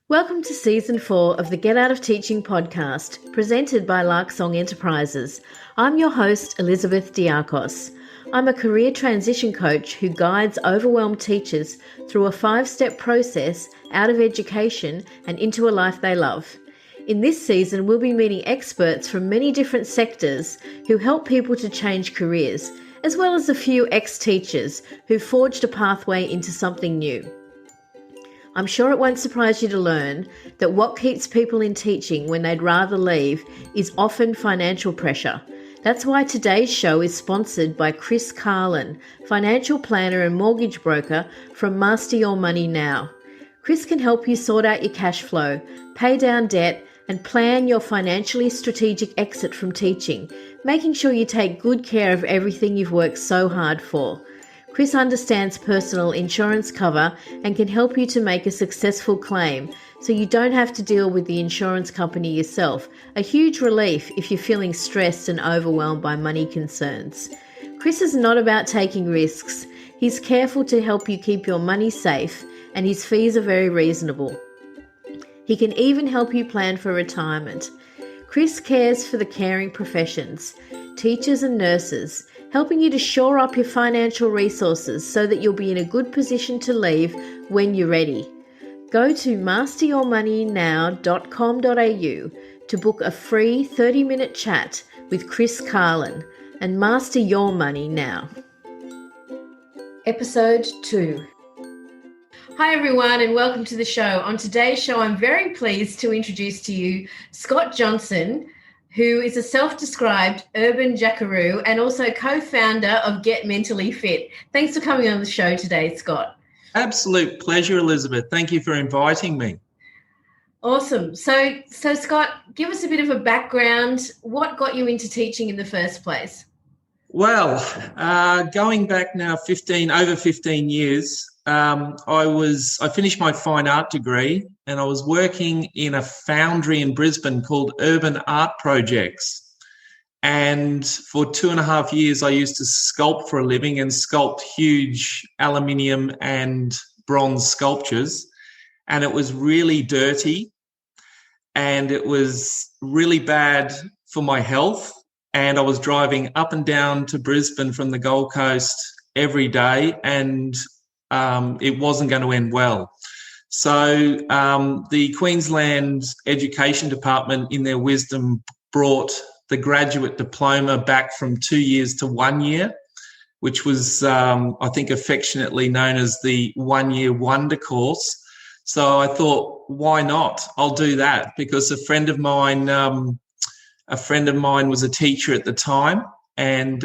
Welcome to Season 4 of the Get Out of Teaching podcast, presented by Lark Song Enterprises. I'm your host, Elizabeth Diakos. I'm a career transition coach who guides overwhelmed teachers through a 5-step process out of education and into a life they love. In this season, we'll be meeting experts from many different sectors who help people to change careers, as well as a few ex-teachers who forged a pathway into something new. I'm sure it won't surprise you to learn that what keeps people in teaching when they'd rather leave is often financial pressure. That's why today's show is sponsored by Chris Carlin, financial planner and mortgage broker from Master Your Money Now. Chris can help you sort out your cash flow, pay down debt, and plan your financially strategic exit from teaching, making sure you take good care of everything you've worked so hard for. Chris understands personal insurance cover and can help you to make a successful claim so you don't have to deal with the insurance company yourself, a huge relief if you're feeling stressed and overwhelmed by money concerns. Chris is not about taking risks. He's careful to help you keep your money safe, and his fees are very reasonable. He can even help you plan for retirement. Chris cares for the caring professions, teachers and nurses, helping you to shore up your financial resources so that you'll be in a good position to leave when you're ready. Go to masteryourmoneynow.com.au to book a free 30-minute chat with Chris Carlin and master your money now. Episode 2. Hi everyone and welcome to the show. On today's show, I'm very pleased to introduce to you Scott Johnson, who is a self-described urban jackaroo and also co-founder of Get Mentally Fit. Thanks for coming on the show today, Scott. Absolute pleasure, Elizabeth. Thank you for inviting me. Awesome. So Scott, give us a bit of a background. What got you into teaching in the first place? Well, going back now over 15 years, I finished my fine art degree and I was working in a foundry in Brisbane called Urban Art Projects. And for 2.5 years, I used to sculpt for a living and sculpt huge aluminium and bronze sculptures. And it was really dirty and it was really bad for my health. And I was driving up and down to Brisbane from the Gold Coast every day and it wasn't going to end well. So the Queensland Education Department, in their wisdom, brought the graduate diploma back from 2 years to 1 year, which was, I think, affectionately known as the 1 year wonder course. So I thought, why not? I'll do that because a friend of mine was a teacher at the time. And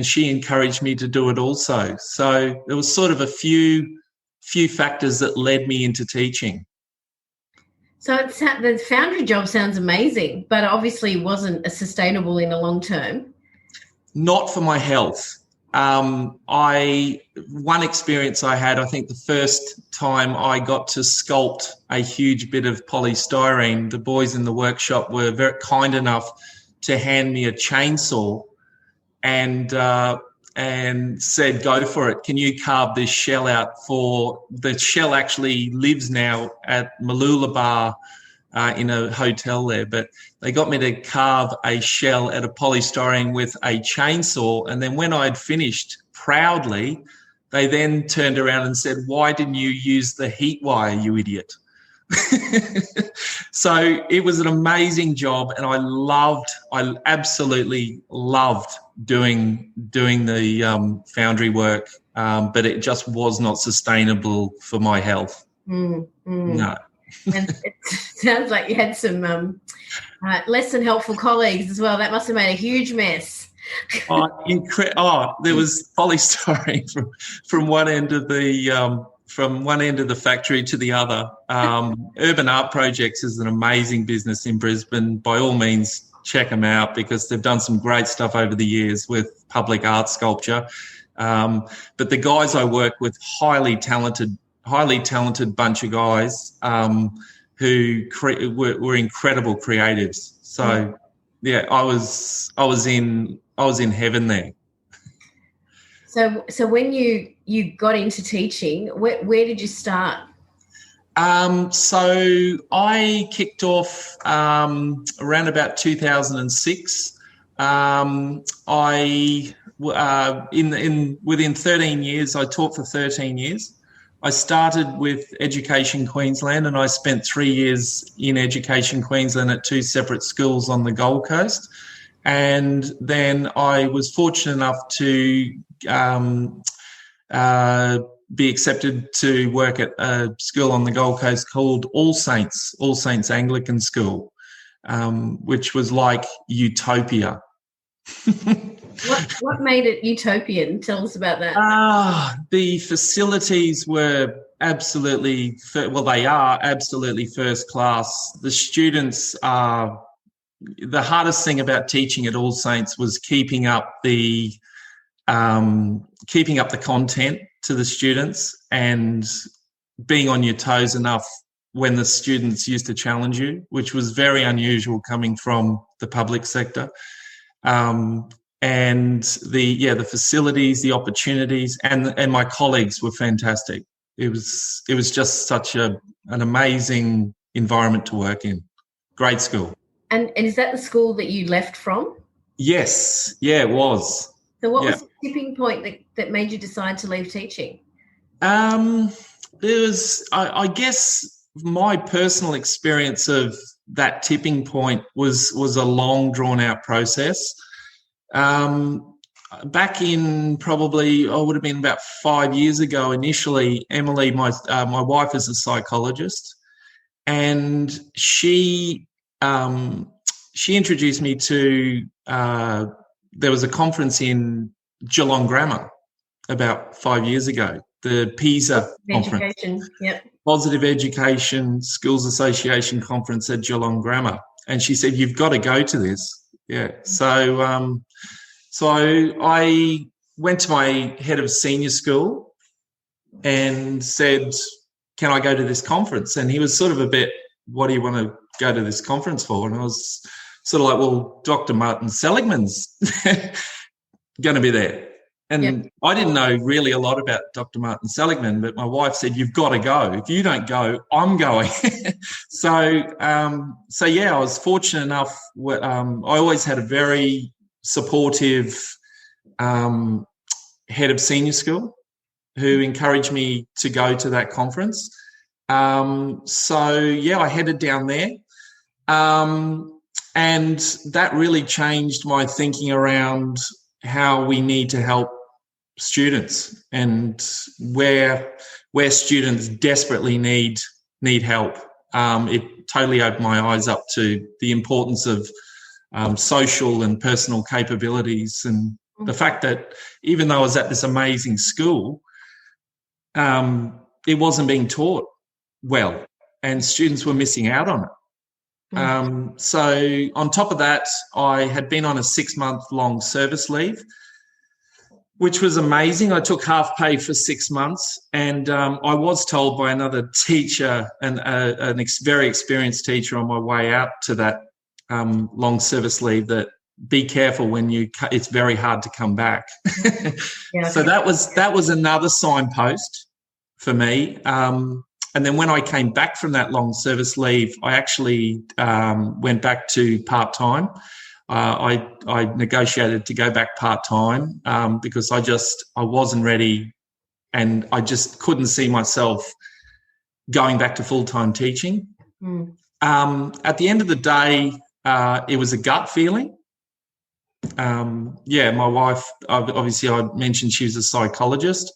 she encouraged me to do it also. So there was sort of a few factors that led me into teaching. So the foundry job sounds amazing, but obviously wasn't sustainable in the long term. Not for my health. One experience I had, I think the first time I got to sculpt a huge bit of polystyrene, the boys in the workshop were very kind enough to hand me a chainsaw and said, go for it. Can you carve this shell out the shell actually lives now at Mooloolaba in a hotel there, but they got me to carve a shell out of polystyrene with a chainsaw. And then when I'd finished, proudly, they then turned around and said, why didn't you use the heat wire, you idiot? So it was an amazing job and I absolutely loved doing the foundry work, but it just was not sustainable for my health. No. And it sounds like you had some less than helpful colleagues as well. That must have made a huge mess. There was polystyrene from one end of the factory to the other. Urban Art Projects is an amazing business in Brisbane. By all means, check them out because they've done some great stuff over the years with public art sculpture. But the guys I work with, highly talented bunch of guys who were incredible creatives. So yeah, I was in heaven there. So when you got into teaching, where did you start? So I kicked off around about 2006. Within 13 years, I taught for 13 years. I started with Education Queensland, and I spent 3 years in Education Queensland at 2 separate schools on the Gold Coast. And then I was fortunate enough to be accepted to work at a school on the Gold Coast called All Saints Anglican School, which was like utopia. What made it utopian? Tell us about that. The facilities were absolutely, they are absolutely first class. The students are, the hardest thing about teaching at All Saints was keeping up the content to the students and being on your toes enough when the students used to challenge you, which was very unusual coming from the public sector. And the facilities, the opportunities, and my colleagues were fantastic. It was just such an amazing environment to work in. Great school. And is that the school that you left from? Yes. Yeah, it was. So what was the tipping point that made you decide to leave teaching? There was, I guess, my personal experience of that tipping point was a long, drawn-out process. Back in probably, would have been about 5 years ago initially, Emily, my wife, is a psychologist, and she introduced me to, there was a conference in Geelong Grammar about 5 years ago, the PESA conference. Positive Education Schools Association conference at Geelong Grammar. And she said, "You've got to go to this." Yeah. So I went to my head of senior school and said, "Can I go to this conference?" And he was sort of a bit, "What do you want to go to this conference for?" And I was sort of like, "Well, Dr. Martin Seligman's going to be there." And I didn't know really a lot about Dr. Martin Seligman, but my wife said, "You've got to go. If you don't go, I'm going." So I was fortunate enough. I always had a very supportive head of senior school who encouraged me to go to that conference. I headed down there. And that really changed my thinking around how we need to help students and where students desperately need help. It totally opened my eyes up to the importance of social and personal capabilities, and the fact that even though I was at this amazing school, it wasn't being taught well, and students were missing out on it. So on top of that, I had been on a 6-month-long service leave, which was amazing. I took half pay for 6 months, and I was told by another teacher, a very experienced teacher on my way out to that long service leave, that be careful when it's very hard to come back. So that was another signpost for me. And then when I came back from that long service leave, I actually went back to part-time. I negotiated to go back part-time because I wasn't ready, and I just couldn't see myself going back to full-time teaching. At the end of the day, it was a gut feeling. My wife, obviously I mentioned she was a psychologist.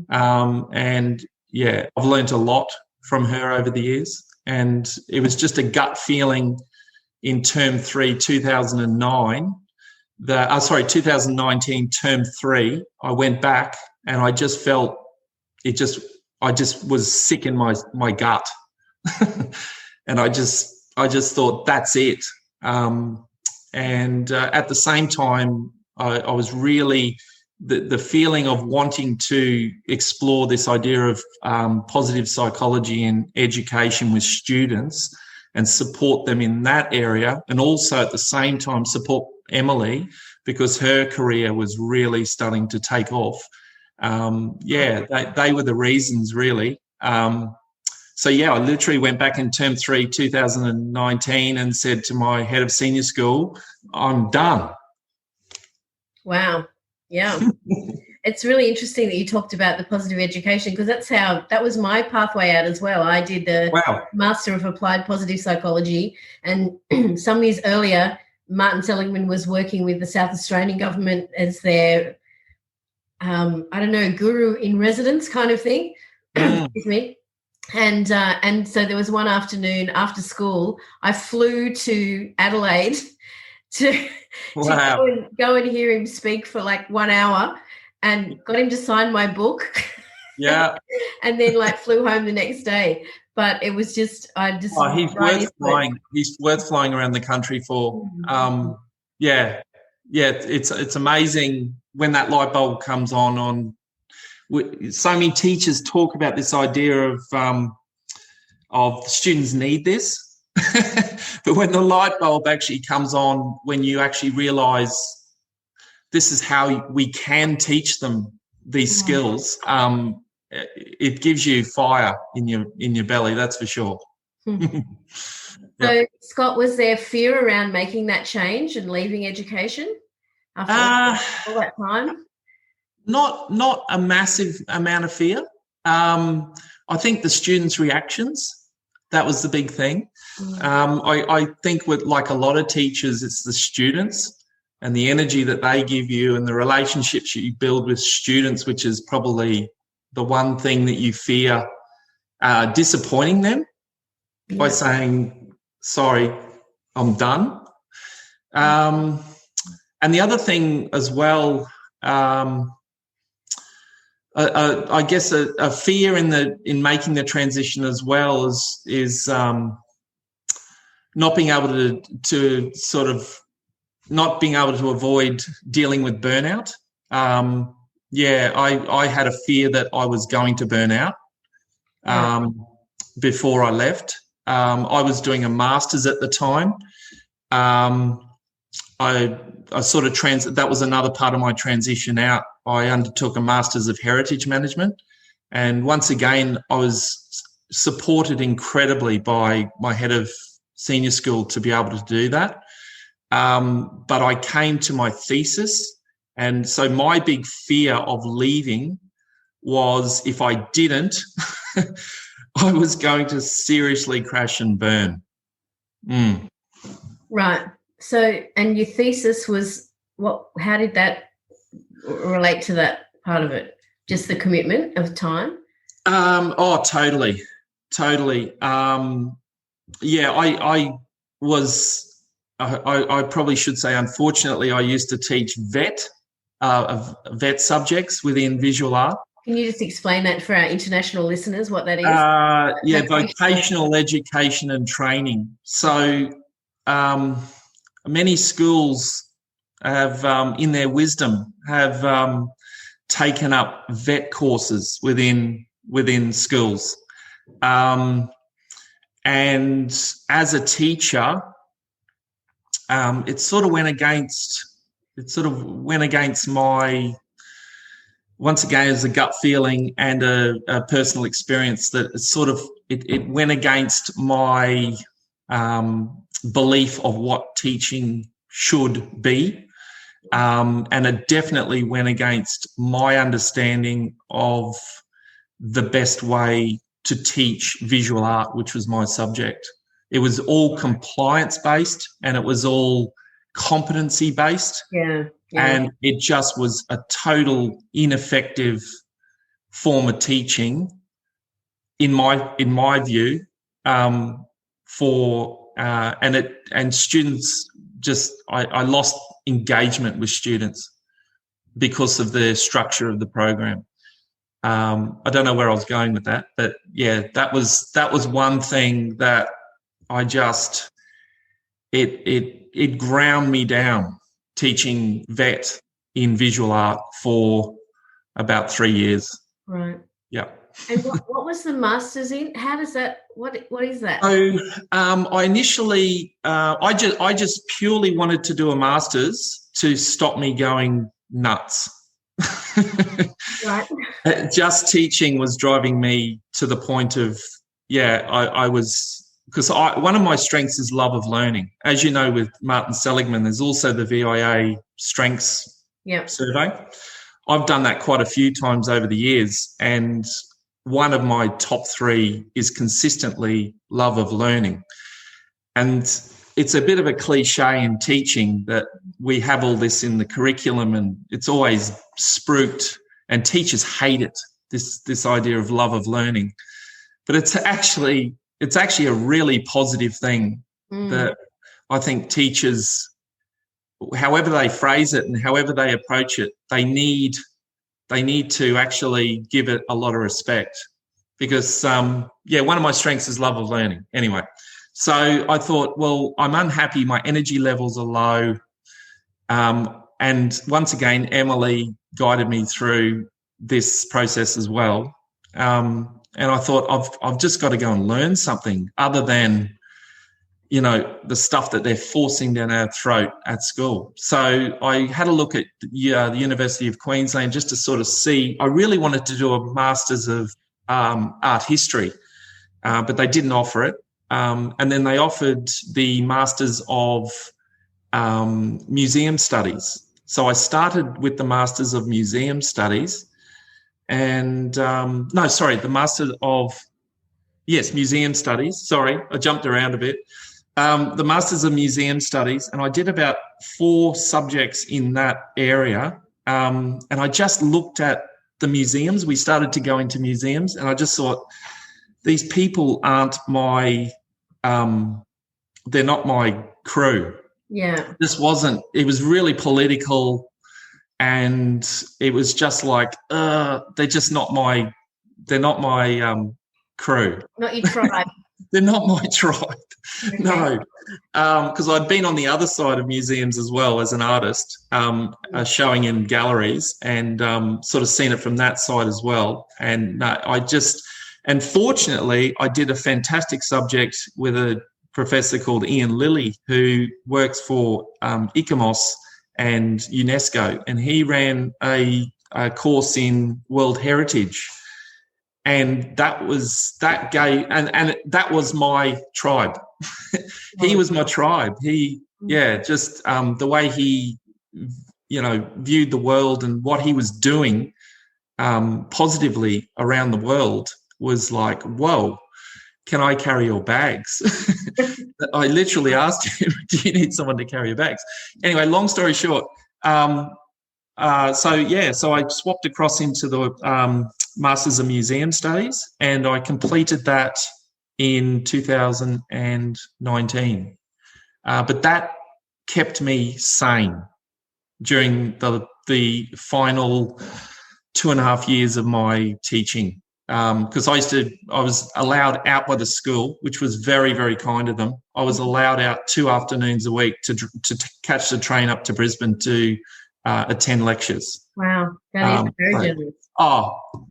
And I've learned a lot from her over the years, and it was just a gut feeling in term 3, 2019, term 3. I went back and I just felt I just was sick in my gut. And I just thought, that's it. At the same time, I was really, the feeling of wanting to explore this idea of positive psychology in education with students and support them in that area, and also at the same time support Emily because her career was really starting to take off. They were the reasons, really. so yeah, I literally went back in term 3, 2019, and said to my head of senior school, I'm done. Wow. Yeah. It's really interesting that you talked about the positive education, because that was my pathway out as well. I did the Master of Applied Positive Psychology, and some years earlier, Martin Seligman was working with the South Australian government as their, guru in residence kind of thing. Excuse me. And so there was one afternoon after school, I flew to Adelaide to go and hear him speak for like 1 hour, and got him to sign my book. Yeah. And then flew home the next day. But it was just, he's worth flying. He's worth flying around the country for. It's amazing when that light bulb comes on. So many teachers talk about this idea of students need this. But when the light bulb actually comes on, when you actually realise this is how we can teach them these skills, it gives you fire in your belly, that's for sure. So, Scott, was there fear around making that change and leaving education after all that time? Not a massive amount of fear. I think the students' reactions, that was the big thing. I think with like a lot of teachers, it's the students and the energy that they give you and the relationships you build with students, which is probably the one thing that you fear disappointing them by saying, sorry, I'm done. And the other thing as well, I guess a fear in making the transition as well is not being able to sort of not being able to avoid dealing with burnout. I had a fear that I was going to burn out before I left. I was doing a master's at the time. I sort of that was another part of my transition out. I undertook a Master's of Heritage Management, and once again, I was supported incredibly by my head of senior school to be able to do that. But I came to my thesis, and so my big fear of leaving was if I didn't, I was going to seriously crash and burn. Right. So, and your thesis was what? How did that relate to that part of it? Just the commitment of time? Totally. I probably should say, unfortunately, I used to teach vet subjects within visual art. Can you just explain that for our international listeners, what that is? Vocational education and training. So many schools have, in their wisdom, have taken up vet courses within schools. And as a teacher, it sort of went against my, once again, as a gut feeling and a personal experience, that it went against my belief of what teaching should be. And it definitely went against my understanding of the best way to teach visual art, which was my subject. It was all compliance-based and it was all competency-based. Yeah. And it just was a total ineffective form of teaching, in my view, and students just, I lost engagement with students because of the structure of the program. I don't know where I was going with that, but yeah, that was one thing that I just, it ground me down, teaching vet in visual art for about 3 years. Right. Yeah. And what was the master's in? How does that? What is that? So I initially, I just purely wanted to do a master's to stop me going nuts. Right. Just teaching was driving me to the point of I was, because one of my strengths is love of learning. As you know, with Martin Seligman, there's also the VIA strengths survey. I've done that quite a few times over the years, and one of my top 3 is consistently love of learning. And it's a bit of a cliche in teaching that we have all this in the curriculum, and it's always spruiked, and teachers hate it, this idea of love of learning. But it's actually a really positive thing that I think teachers, however they phrase it and however they approach it, they need to actually give it a lot of respect, because one of my strengths is love of learning. Anyway, so I thought, well, I'm unhappy, my energy levels are low, and once again, Emily guided me through this process as well, and I thought I've just got to go and learn something other than the stuff that they're forcing down our throat at school. So I had a look at the University of Queensland just to sort of see. I really wanted to do a Masters of Art History, but they didn't offer it. And then they offered the Masters of Museum Studies. So I started with the Masters of Museum Studies and the Master of, Museum Studies. Sorry, I jumped around a bit. The Masters of Museum Studies, and I did about 4 subjects in that area. And I just looked at the museums. We started to go into museums, and I just thought, these people aren't they're not my crew. Yeah. It was really political, and it was just like, they're not my crew. Not your tribe. They're not my tribe. Okay. No, because I'd been on the other side of museums as well as an artist, showing in galleries, and sort of seen it from that side as well. And and fortunately, I did a fantastic subject with a professor called Ian Lilly, who works for ICOMOS and UNESCO, and he ran a course in World Heritage. And that was my tribe. He was my tribe. The way he, viewed the world and what he was doing positively around the world was like, whoa, can I carry your bags? I literally asked him, do you need someone to carry your bags? Anyway, long story short, so I swapped across into the Masters of Museum Studies, and I completed that in 2019. But that kept me sane during the final 2.5 years of my teaching, because I was allowed out by the school, which was very, very kind of them. I was allowed out 2 afternoons a week to catch the train up to Brisbane to attend lectures. Wow, that is very generous.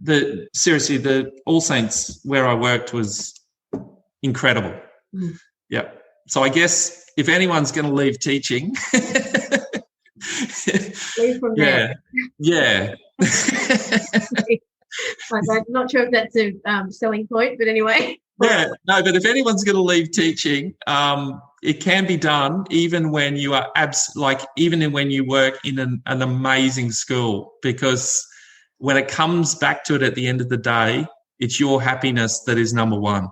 The All Saints where I worked was incredible. Yeah. So I guess if anyone's going to leave teaching, leave from there. Yeah. I'm not sure if that's a selling point, but anyway. Yeah, no, but if anyone's going to leave teaching, it can be done even when you are even when you work in an amazing school, because when it comes back to it at the end of the day, it's your happiness that is number one.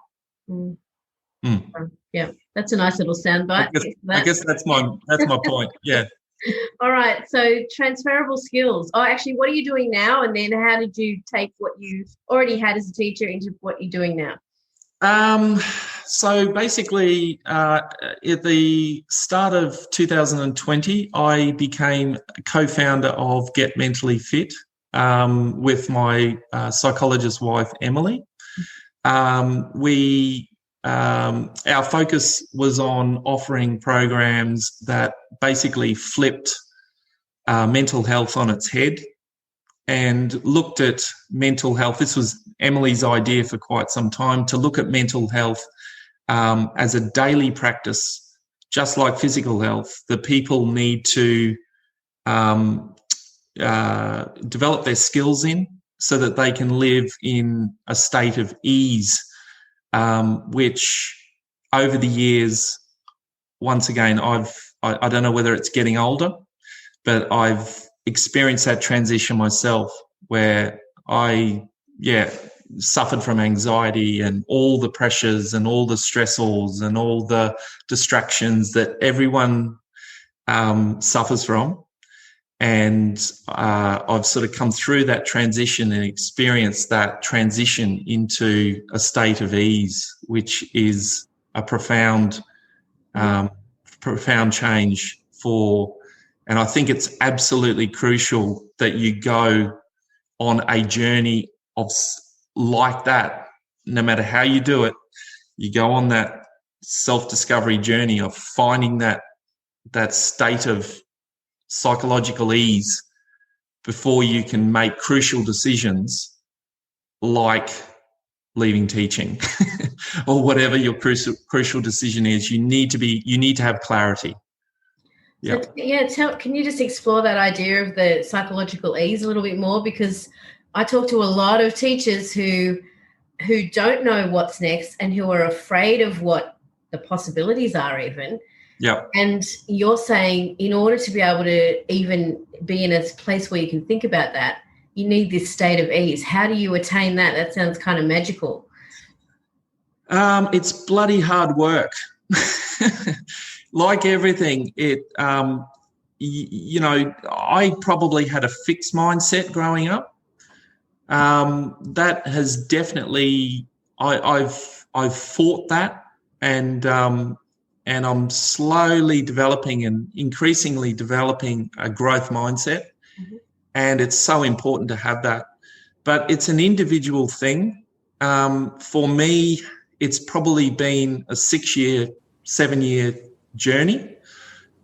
Yeah, that's a nice little soundbite. I guess that's my point. Yeah. All right. So transferable skills. Oh, actually, what are you doing now? And then how did you take what you already had as a teacher into what you're doing now? So basically, at the start of 2020, I became a co-founder of Get Mentally Fit with my psychologist wife, Emily. Our focus was on offering programs that basically flipped mental health on its head and looked at mental health. This was Emily's idea for quite some time, to look at mental health as a daily practice, just like physical health, that people need to develop their skills in so that they can live in a state of ease which over the years, once again, I don't know whether it's getting older, but I've experienced that transition myself where I suffered from anxiety and all the pressures and all the stressors and all the distractions that everyone suffers from. And I've sort of come through that transition and experienced that transition into a state of ease, which is a profound change and I think it's absolutely crucial that you go on a journey like that, no matter how you do it, you go on that self-discovery journey of finding that state of psychological ease before you can make crucial decisions like leaving teaching or whatever your crucial decision is. You need to have clarity. Can you just explore that idea of the psychological ease a little bit more? Because I talk to a lot of teachers who don't know what's next and who are afraid of what the possibilities are even. Yeah. And you're saying in order to be able to even be in a place where you can think about that, you need this state of ease. How do you attain that? That sounds kind of magical. It's bloody hard work. Like everything, I probably had a fixed mindset growing up. That has definitely, I've fought that, and I'm slowly developing and increasingly developing a growth mindset. Mm-hmm. And it's so important to have that. But it's an individual thing. For me, it's probably been a 6-year, 7-year journey.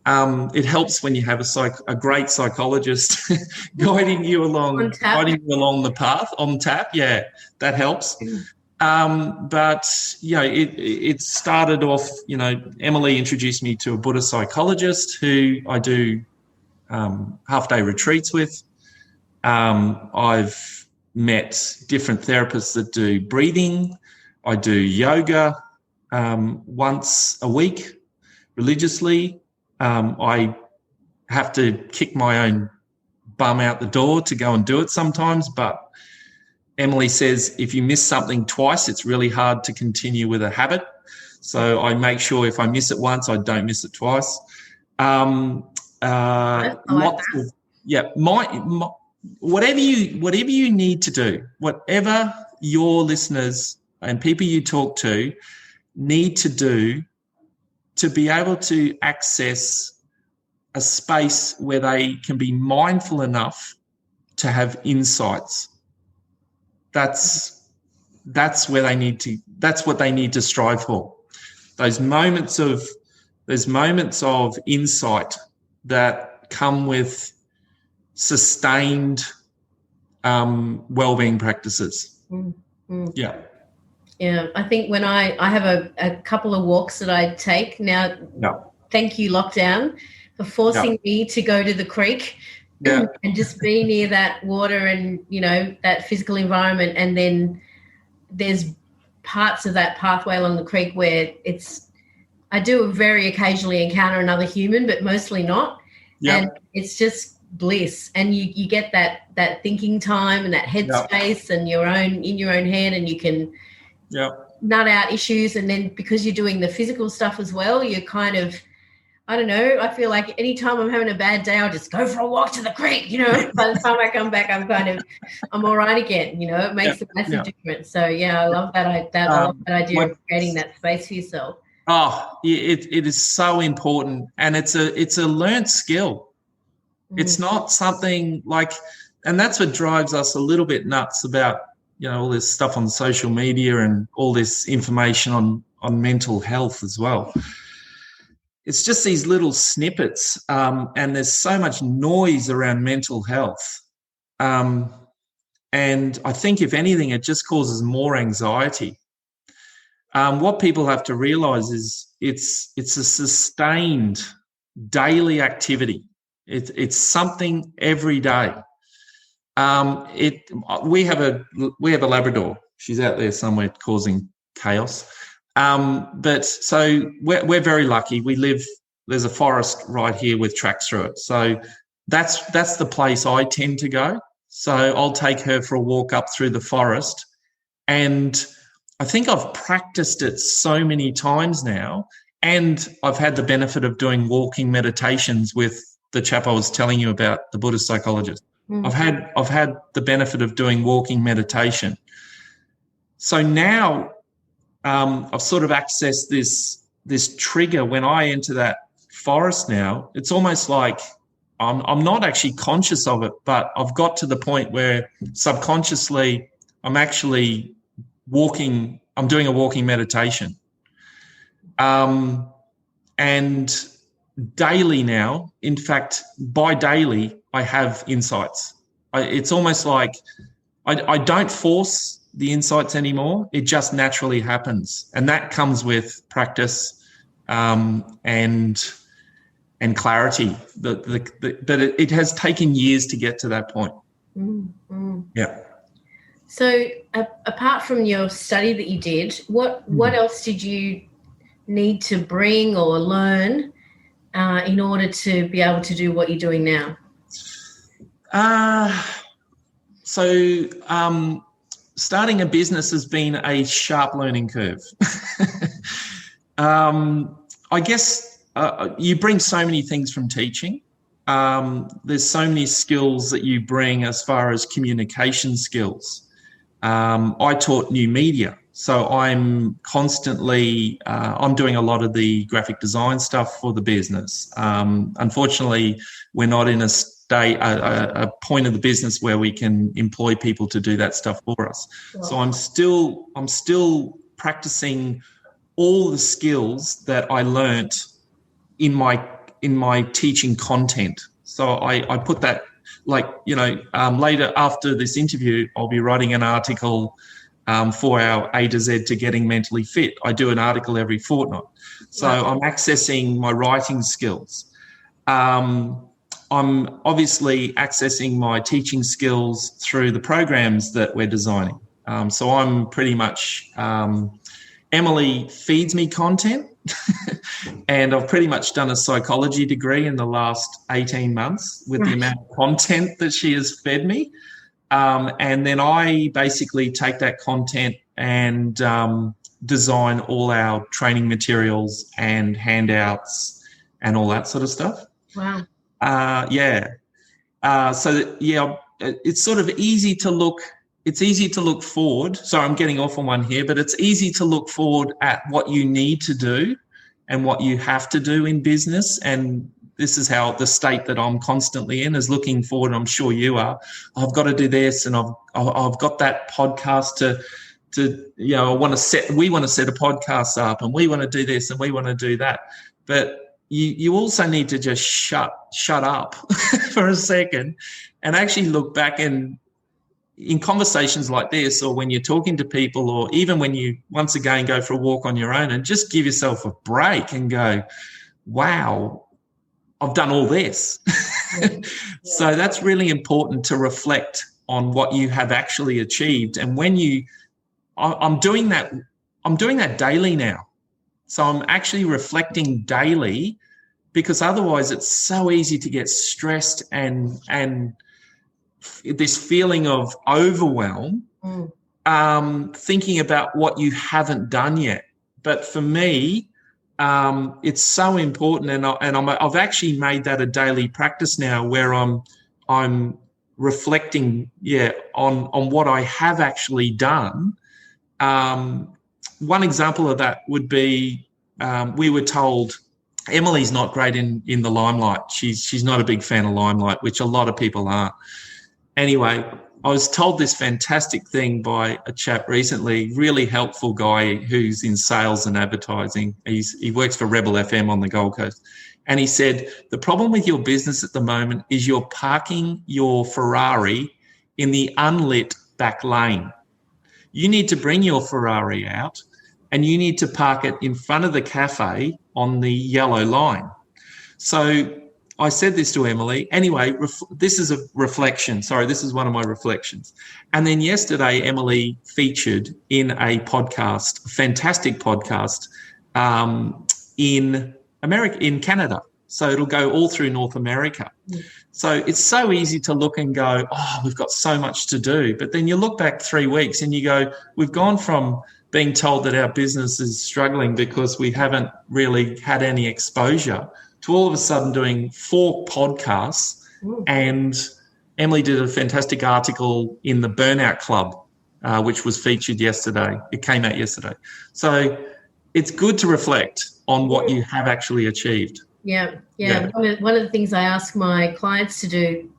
It helps when you have a great psychologist guiding you along the path on tap. Yeah, that helps. But it started off. Emily introduced me to a Buddhist psychologist who I do half-day retreats with. I've met different therapists that do breathing. I do yoga once a week religiously. I have to kick my own bum out the door to go and do it sometimes, but Emily says if you miss something twice, it's really hard to continue with a habit. So I make sure if I miss it once, I don't miss it twice. Whatever you need to do, whatever your listeners and people you talk to need to do to be able to access a space where they can be mindful enough to have insights. That's where they need to. That's what they need to strive for. Those moments of insight that come with sustained well-being practices. Mm-hmm. Yeah. Yeah, I think when I have a couple of walks that I take now, thank you, lockdown, for forcing me to go to the creek and just be near that water and, that physical environment. And then there's parts of that pathway along the creek where I do very occasionally encounter another human, but mostly not. Yeah. And it's just bliss. And you get that thinking time and that headspace and in your own head, and you can nut out issues. And then because you're doing the physical stuff as well, you're kind of, I don't know, I feel like anytime I'm having a bad day, I'll just go for a walk to the creek, By the time I come back, I'm all right again, It makes a massive difference. So, I love that idea of creating that space for yourself. Oh, it is so important. And it's a learned skill. It's not something and that's what drives us a little bit nuts about, all this stuff on social media and all this information on mental health as well. It's just these little snippets, and there's so much noise around mental health. And I think, if anything, it just causes more anxiety. What people have to realise is it's a sustained daily activity. It's something every day. We have a Labrador. She's out there somewhere causing chaos. But so we're very lucky. There's a forest right here with tracks through it. So that's the place I tend to go. So I'll take her for a walk up through the forest. And I think I've practiced it so many times now. And I've had the benefit of doing walking meditations with the chap I was telling you about, the Buddhist psychologist. Mm-hmm. I've had the benefit of doing walking meditation. So now I've sort of accessed this trigger when I enter that forest now. It's almost like I'm not actually conscious of it, but I've got to the point where subconsciously I'm actually walking. I'm doing a walking meditation. And daily now, in fact, by daily, I have insights. It's almost like I don't force the insights anymore. It just naturally happens. And that comes with practice and clarity. But it has taken years to get to that point. Mm-hmm. Yeah. So apart from your study that you did, what else did you need to bring or learn in order to be able to do what you're doing now? Starting a business has been a sharp learning curve. I guess you bring so many things from teaching. There's so many skills that you bring as far as communication skills. I taught new media. So I'm constantly, I'm doing a lot of the graphic design stuff for the business. Unfortunately, we're not in a point of the business where we can employ people to do that stuff for us. Wow. So I'm still practicing all the skills that I learnt in my teaching content. So I put that, later after this interview, I'll be writing an article for our A to Z to Getting Mentally Fit. I do an article every fortnight. So I'm accessing my writing skills. I'm obviously accessing my teaching skills through the programs that we're designing. So I'm pretty much, Emily feeds me content and I've pretty much done a psychology degree in the last 18 months with the amount of content that she has fed me. And then I basically take that content and design all our training materials and handouts and all that sort of stuff. Wow. It's sort of easy to look. It's easy to look forward. Sorry, I'm getting off on one here, but it's easy to look forward at what you need to do and what you have to do in business. And this is how the state that I'm constantly in is looking forward. I'm sure you are. I've got to do this, and I've got that podcast we want to set a podcast up, and we want to do this, and we want to do that. But you also need to just shut up for a second and actually look back, and in conversations like this, or when you're talking to people, or even when you once again go for a walk on your own, and just give yourself a break and go, wow, I've done all this. So that's really important, to reflect on what you have actually achieved. And when I'm doing that daily now. So I'm actually reflecting daily, because otherwise it's so easy to get stressed and this feeling of overwhelm, thinking about what you haven't done yet. But for me, it's so important, and I've actually made that a daily practice now, where I'm reflecting, on what I have actually done. One example of that would be, we were told Emily's not great in the limelight. She's not a big fan of limelight, which a lot of people aren't. Anyway, I was told this fantastic thing by a chap recently, really helpful guy who's in sales and advertising. He works for Rebel FM on the Gold Coast. And he said, the problem with your business at the moment is you're parking your Ferrari in the unlit back lane. You need to bring your Ferrari out and you need to park it in front of the cafe on the yellow line. So I said this to Emily. Anyway, this is a reflection. Sorry, this is one of my reflections. And then yesterday, Emily featured in a podcast, a fantastic podcast, in Canada. So it'll go all through North America. So it's so easy to look and go, oh, we've got so much to do. But then you look back 3 weeks and you go, we've gone from being told that our business is struggling because we haven't really had any exposure to all of a sudden doing 4 podcasts. And Emily did a fantastic article in the Burnout Club, which was featured yesterday. It came out yesterday. So it's good to reflect on what you have actually achieved. Yeah. One of the things I ask my clients to do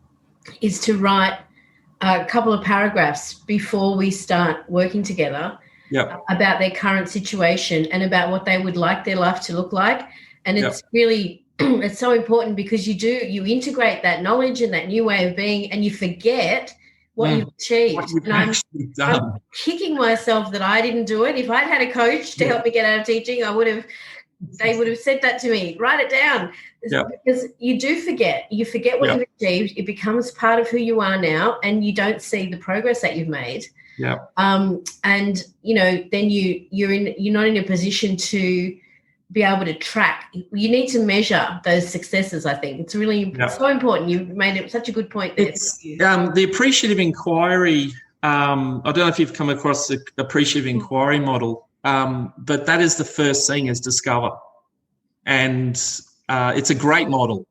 is to write a couple of paragraphs before we start working together about their current situation and about what they would like their life to look like. And it's really, it's so important because you integrate that knowledge and that new way of being, and you forget what you've achieved. What you've and actually done. I'm kicking myself that I didn't do it. If I'd had a coach to help me get out of teaching, they would have said that to me. Write it down. Because you do forget. You forget what you've achieved. It becomes part of who you are now, and you don't see the progress that you've made. And then you're not in a position to be able to track. You need to measure those successes. I think it's really so important. You made it such a good point there. It's the appreciative inquiry. I don't know if you've come across the appreciative inquiry model, but that is the first thing, is discover, and it's a great model.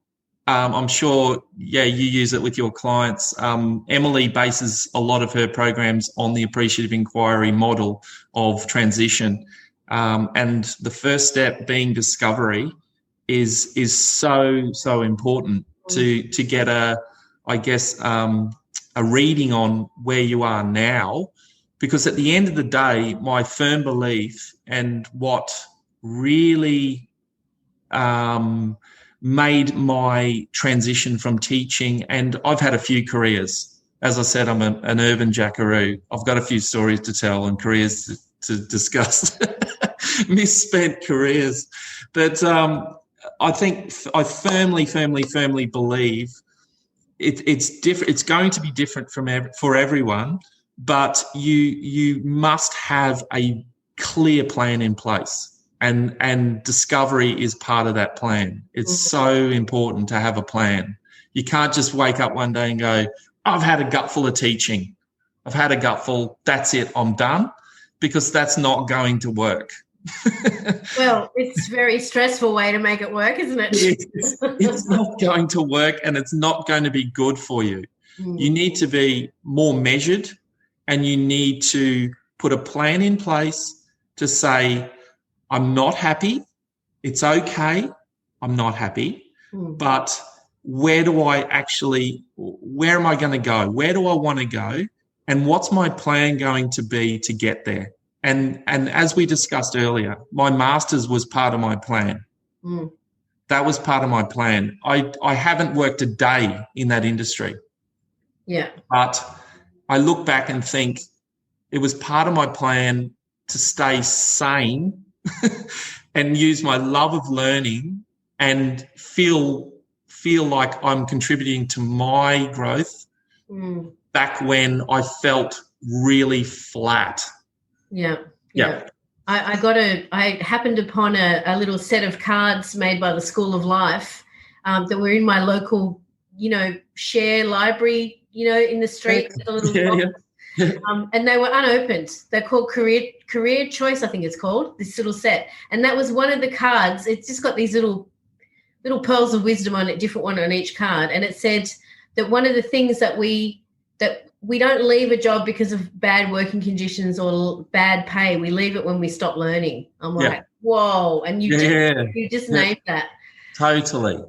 I'm sure, you use it with your clients. Emily bases a lot of her programs on the appreciative inquiry model of transition. And the first step being discovery is so important to get a reading on where you are now, because at the end of the day, my firm belief and what really made my transition from teaching, and I've had a few careers. As I said, I'm an urban jackaroo. I've got a few stories to tell and careers to discuss, misspent careers. But I think I firmly believe it's different. It's going to be different for everyone, but you must have a clear plan in place. And discovery is part of that plan. It's so important to have a plan. You can't just wake up one day and go, I've had a gutful of teaching. I've had a gutful. That's it. I'm done. Because that's not going to work. Well, it's a very stressful way to make it work, isn't it? It's not going to work, and it's not going to be good for you. You need to be more measured, and you need to put a plan in place to say, I'm not happy. It's okay. I'm not happy. But where am I going to go? Where do I want to go? And what's my plan going to be to get there? And as we discussed earlier, my master's was part of my plan. That was part of my plan. I haven't worked a day in that industry. But I look back and think it was part of my plan to stay sane and use my love of learning and feel like I'm contributing to my growth back when I felt really flat. I happened upon a little set of cards made by the School of Life that were in my local, share library, in the street. And they were unopened. They're called career choice, I think it's called, this little set. And that was one of the cards. It's just got these little pearls of wisdom on it, different one on each card. And it said that one of the things that we don't leave a job because of bad working conditions or bad pay. We leave it when we stop learning. I'm like, whoa. And you just named that. Totally.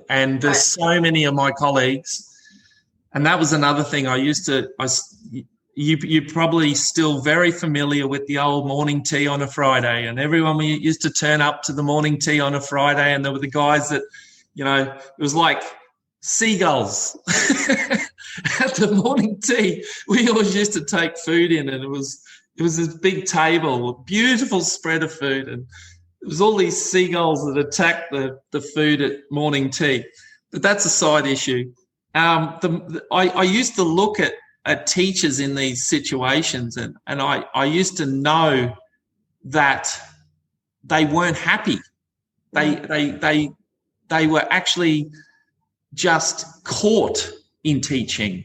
And there's so many of my colleagues. And that was another thing you're probably still very familiar with the old morning tea on a Friday, and everyone used to turn up to the morning tea on a Friday, and there were the guys that, it was like seagulls at the morning tea. We always used to take food in, and it was this big table, a beautiful spread of food, and was all these seagulls that attacked the food at morning tea. But that's a side issue. I used to look at teachers in these situations, and I used to know that they weren't happy. They were actually just caught in teaching.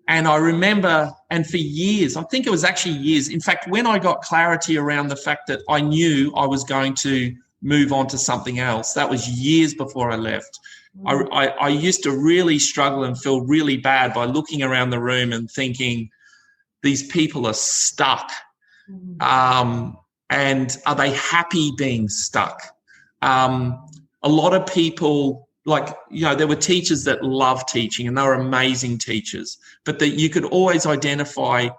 And I remember, and for years, I think it was actually years. In fact, when I got clarity around the fact that I knew I was going to move on to something else, that was years before I left. I used to really struggle and feel really bad by looking around the room and thinking, these people are stuck. And are they happy being stuck? A lot of people, there were teachers that loved teaching and they were amazing teachers, but that you could always identify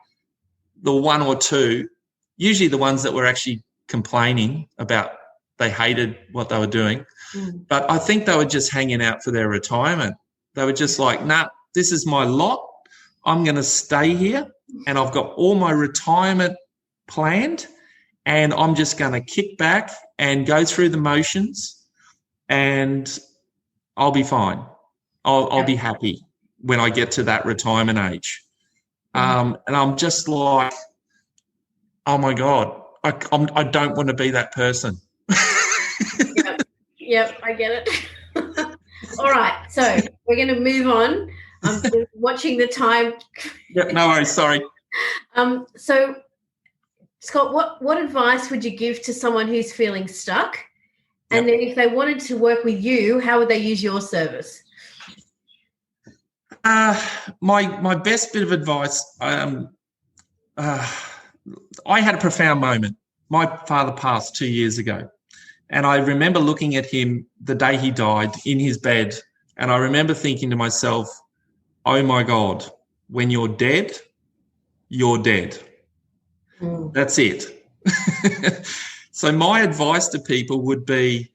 the one or two, usually the ones that were actually complaining about they hated what they were doing. But I think they were just hanging out for their retirement. They were just like, nah, this is my lot. I'm going to stay here and I've got all my retirement planned and I'm just going to kick back and go through the motions and I'll be fine. I'll be happy when I get to that retirement age. And I'm just like, oh my God, I don't want to be that person. Yep, I get it. All right, so we're going to move on. I'm just watching the time. Yep, no worries, sorry. So, Scott, what advice would you give to someone who's feeling stuck? And then if they wanted to work with you, how would they use your service? My best bit of advice, I had a profound moment. My father passed 2 years ago. And I remember looking at him the day he died in his bed, and I remember thinking to myself, oh, my God, when you're dead, you're dead. That's it. So my advice to people would be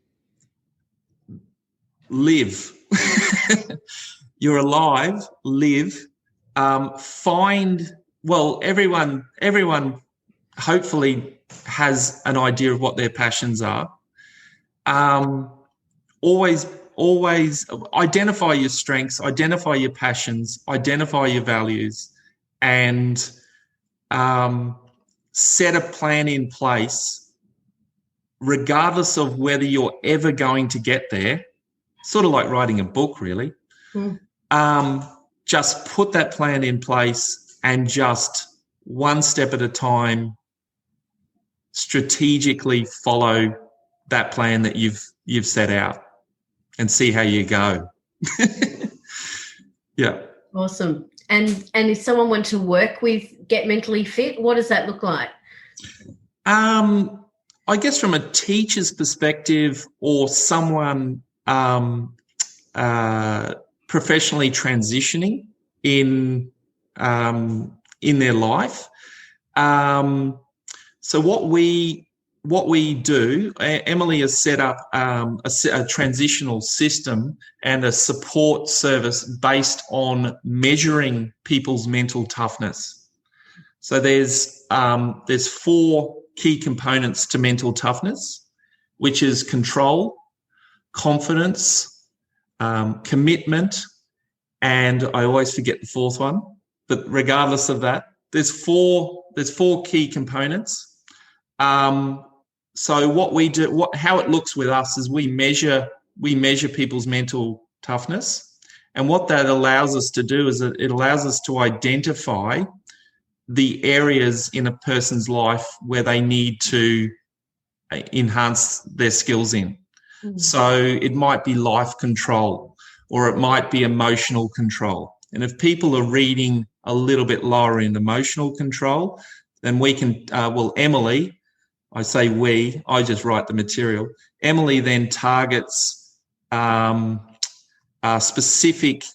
live. You're alive, live. Everyone hopefully has an idea of what their passions are. Always identify your strengths, identify your passions, identify your values, and set a plan in place, regardless of whether you're ever going to get there. Sort of like writing a book, really. Just put that plan in place and just one step at a time, strategically follow that plan that you've set out and see how you go. Yeah. Awesome. And if someone wanted to work with Get Mentally Fit, what does that look like? I guess from a teacher's perspective or someone professionally transitioning in their life. So what we do, Emily has set up a transitional system and a support service based on measuring people's mental toughness. So there's 4 key components to mental toughness, which is control, confidence, commitment, and I always forget the 4th one. But regardless of that, there's four key components. So what we do, how it looks with us is we measure people's mental toughness, and what that allows us to do is it allows us to identify the areas in a person's life where they need to enhance their skills in. So it might be life control, or it might be emotional control. And if people are reading a little bit lower in emotional control, then we can, Emily, I say we, I just write the material. Emily then targets specific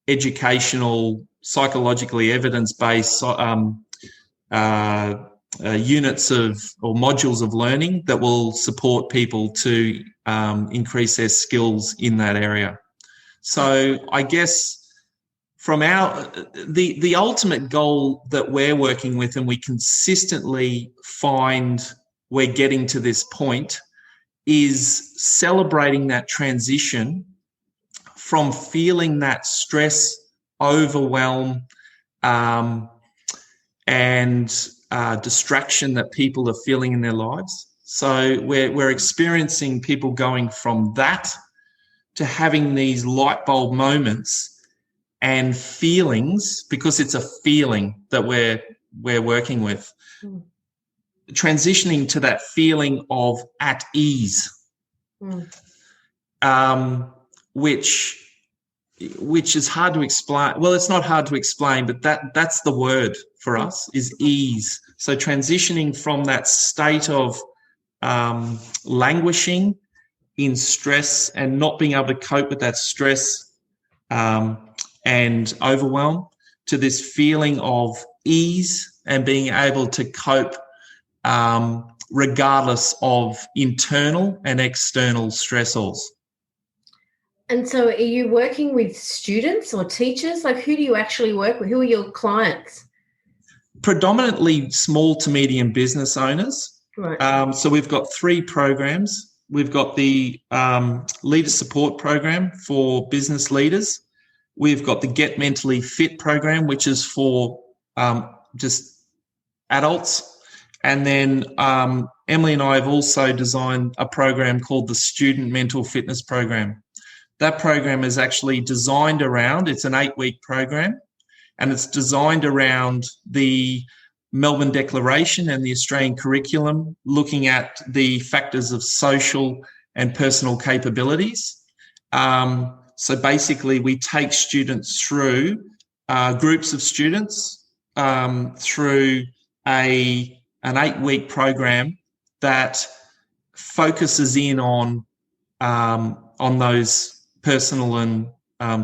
educational, psychologically evidence-based units of or modules of learning that will support people to increase their skills in that area. So I guess from the ultimate goal that we're working with, and we consistently find we're getting to this point, is celebrating that transition from feeling that stress, overwhelm, and distraction that people are feeling in their lives. So we're experiencing people going from that to having these light bulb moments and feelings, because it's a feeling that we're working with, transitioning to that feeling of at ease, which is hard to explain. Well, it's not hard to explain, but that's the word for us, is ease. So transitioning from that state of languishing in stress and not being able to cope with that stress and overwhelm, to this feeling of ease and being able to cope regardless of internal and external stressors. And so are you working with students or teachers? Like, who do you actually work with? Who are your clients? Predominantly small to medium business owners. Right. So we've got 3 programs. We've got the Leader Support Program for business leaders. We've got the Get Mentally Fit program, which is for just adults. And then Emily and I have also designed a program called the Student Mental Fitness Program. That program is actually designed around, it's an 8-week program, and it's designed around the Melbourne Declaration and the Australian curriculum, looking at the factors of social and personal capabilities. So basically, we take students through, groups of students, through an 8-week program that focuses in on those personal and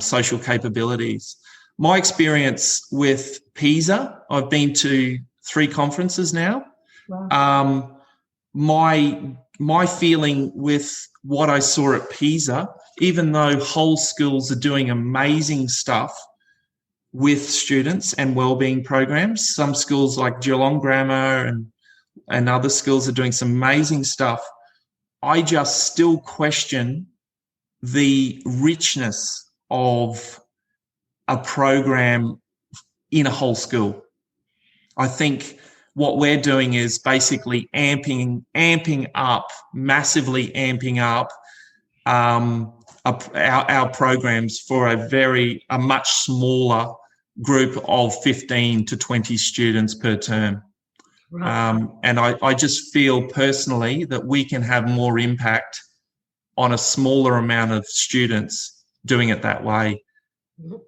social capabilities. My experience with PESA, I've been to 3 conferences now. Wow. My feeling with what I saw at PESA, even though whole schools are doing amazing stuff with students and wellbeing programs, some schools like Geelong Grammar and other schools are doing some amazing stuff, I just still question the richness of a program in a whole school. I think what we're doing is basically amping up, massively amping up our programs for a much smaller group of 15 to 20 students per term. Right. And I just feel personally that we can have more impact on a smaller amount of students doing it that way,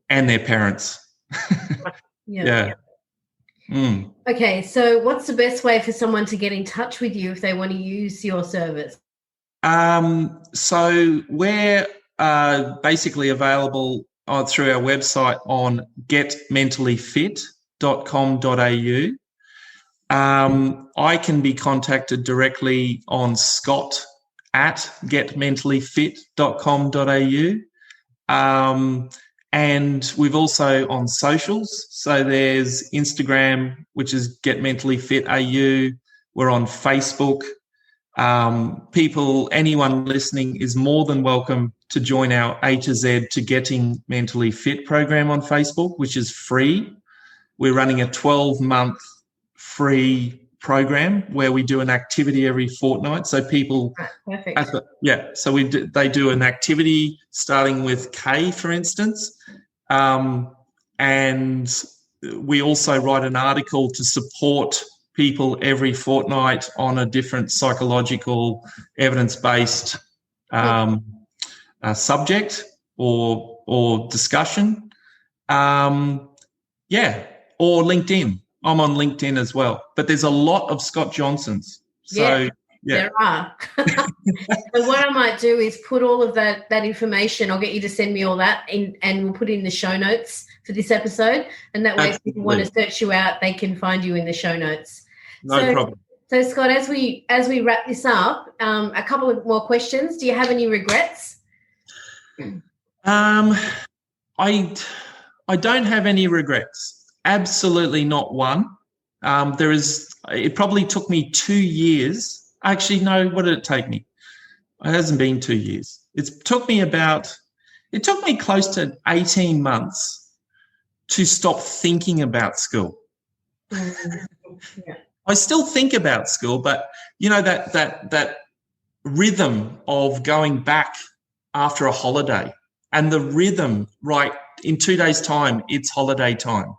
and their parents. Yeah. Okay, so what's the best way for someone to get in touch with you if they want to use your service? So we're basically available through our website on getmentallyfit.com.au. I can be contacted directly on scott@getmentallyfit.com.au. And we've also on socials. So there's Instagram, which is Get Mentally Fit AU. We're on Facebook. Anyone listening is more than welcome to join our A to Z to Getting Mentally Fit program on Facebook, which is free. We're running a 12-month free program where we do an activity every fortnight. So people, perfect. They do an activity starting with K, for instance, and we also write an article to support people every fortnight on a different psychological, evidence-based subject or discussion. Or LinkedIn. I'm on LinkedIn as well, but there's a lot of Scott Johnsons. So there are. So what I might do is put all of that information. I'll get you to send me all that and we'll put it in the show notes for this episode. And that way, if people want to search you out, they can find you in the show notes. No problem. So Scott, as we wrap this up, a couple of more questions. Do you have any regrets? I don't have any regrets. Absolutely not one. It probably took me 2 years. Actually, no, what did it take me? It hasn't been 2 years. It took me close to 18 months to stop thinking about school. Yeah. I still think about school, but that rhythm of going back after a holiday, and the rhythm, right, in 2 days' time, it's holiday time.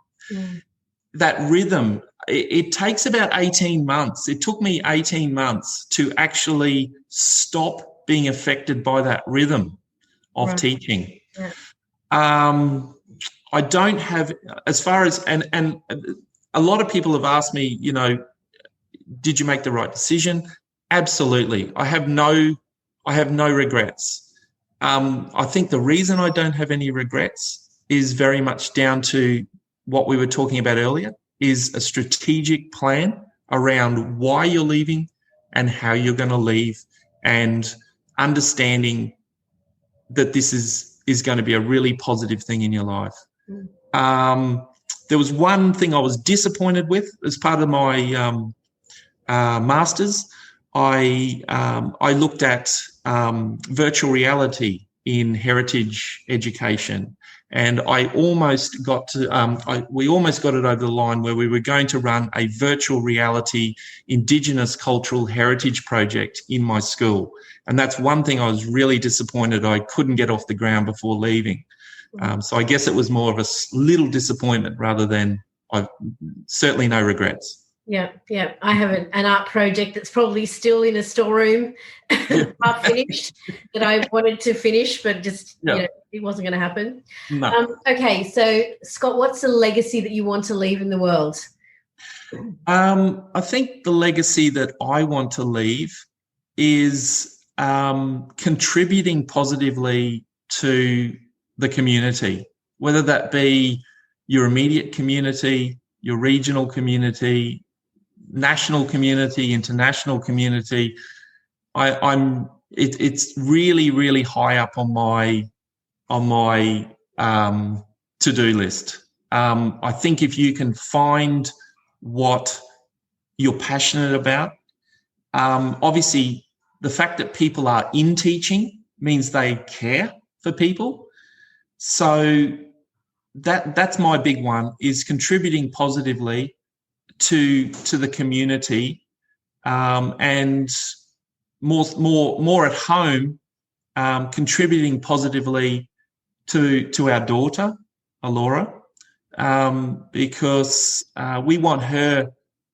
That rhythm, it takes about 18 months. It took me 18 months to actually stop being affected by that rhythm of teaching. Yeah. I don't have, as far as, and a lot of people have asked me, did you make the right decision? Absolutely. I have no regrets. I think the reason I don't have any regrets is very much down to what we were talking about earlier, is a strategic plan around why you're leaving and how you're going to leave, and understanding that this is going to be a really positive thing in your life. There was one thing I was disappointed with as part of my master's. I looked at virtual reality in heritage education, and I almost got to. We almost got it over the line where we were going to run a virtual reality Indigenous cultural heritage project in my school, and that's one thing I was really disappointed I couldn't get off the ground before leaving. So I guess it was more of a little disappointment rather than certainly no regrets. Yeah. I have an art project that's probably still in a storeroom, half finished, that I wanted to finish, but just it wasn't going to happen. No. Okay, so Scott, what's the legacy that you want to leave in the world? I think the legacy that I want to leave is contributing positively to the community, whether that be your immediate community, your regional community, national community, international community. It's really, really high up on my to-do list. I think if you can find what you're passionate about, obviously the fact that people are in teaching means they care for people. So that's my big one, is contributing positively to the community, and more at home, contributing positively to our daughter, Alora, because we want her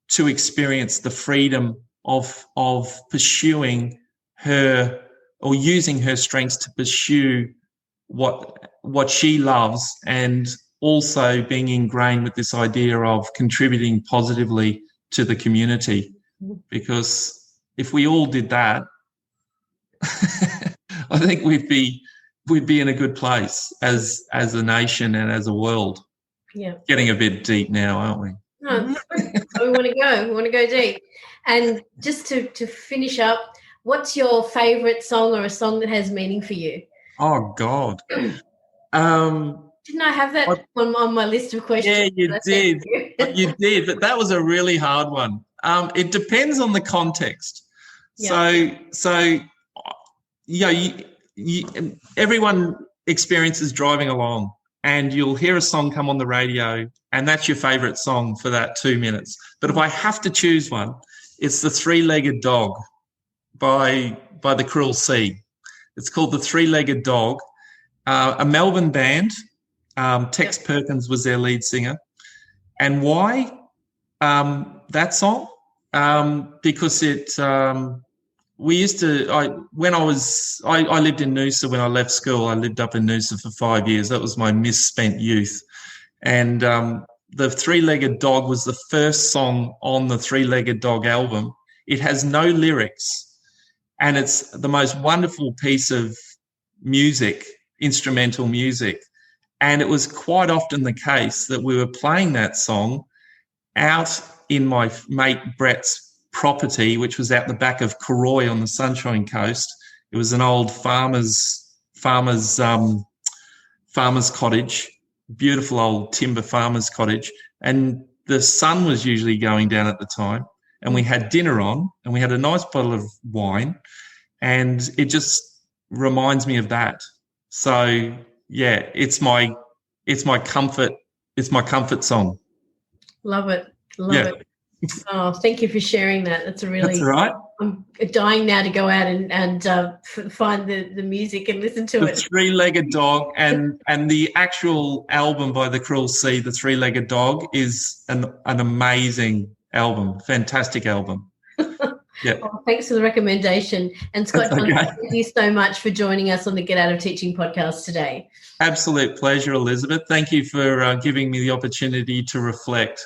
to experience the freedom of pursuing her, or using her strengths to pursue what she loves, and also being ingrained with this idea of contributing positively to the community. Because if we all did that, I think we'd be in a good place as a nation and as a world. Yeah. Getting a bit deep now, aren't we? No, we want to go. We want to go deep. And just to finish up, what's your favourite song, or a song that has meaning for you? Oh, God. Didn't I have that on my list of questions? Yeah, you did. You did, but that was a really hard one. It depends on the context. Yeah. So everyone experiences driving along, and you'll hear a song come on the radio, and that's your favourite song for that 2 minutes. But if I have to choose one, it's The Three-Legged Dog by the Cruel Sea. It's called The Three-Legged Dog, a Melbourne band. Tex Perkins was their lead singer. And why that song? Because we used to, I lived in Noosa when I left school. I lived up in Noosa for 5 years. That was my misspent youth. And The Three-Legged Dog was the first song on the Three-Legged Dog album. It has no lyrics, and it's the most wonderful piece of music, instrumental music. And it was quite often the case that we were playing that song out in my mate Brett's property, which was out the back of Koroy on the Sunshine Coast. It was an old farmer's cottage, beautiful old timber farmer's cottage. And the sun was usually going down at the time. And we had dinner on, and we had a nice bottle of wine. and it just reminds me of that. So yeah, it's my comfort song. Love it. Love it. Oh, thank you for sharing that. That's That's all right. I'm dying now to go out and find the music and listen to it. The Three-Legged Dog and the actual album by The Cruel Sea, The Three-Legged Dog, is an amazing album, fantastic album. Yeah. Oh, thanks for the recommendation. And Scott, thank you so much for joining us on the Get Out of Teaching podcast today. Absolute pleasure, Elizabeth. Thank you for giving me the opportunity to reflect.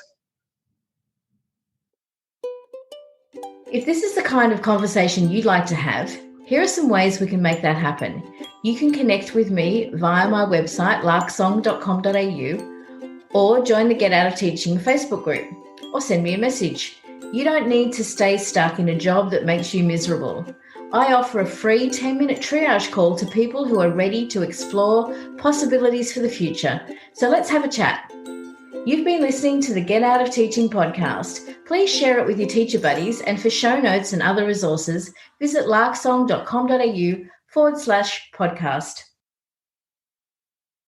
If this is the kind of conversation you'd like to have, here are some ways we can make that happen. You can connect with me via my website, larksong.com.au, or join the Get Out of Teaching Facebook group, or send me a message. You don't need to stay stuck in a job that makes you miserable. I offer a free 10-minute triage call to people who are ready to explore possibilities for the future. So let's have a chat. You've been listening to the Get Out of Teaching podcast. Please share it with your teacher buddies, and for show notes and other resources, visit larksong.com.au/podcast.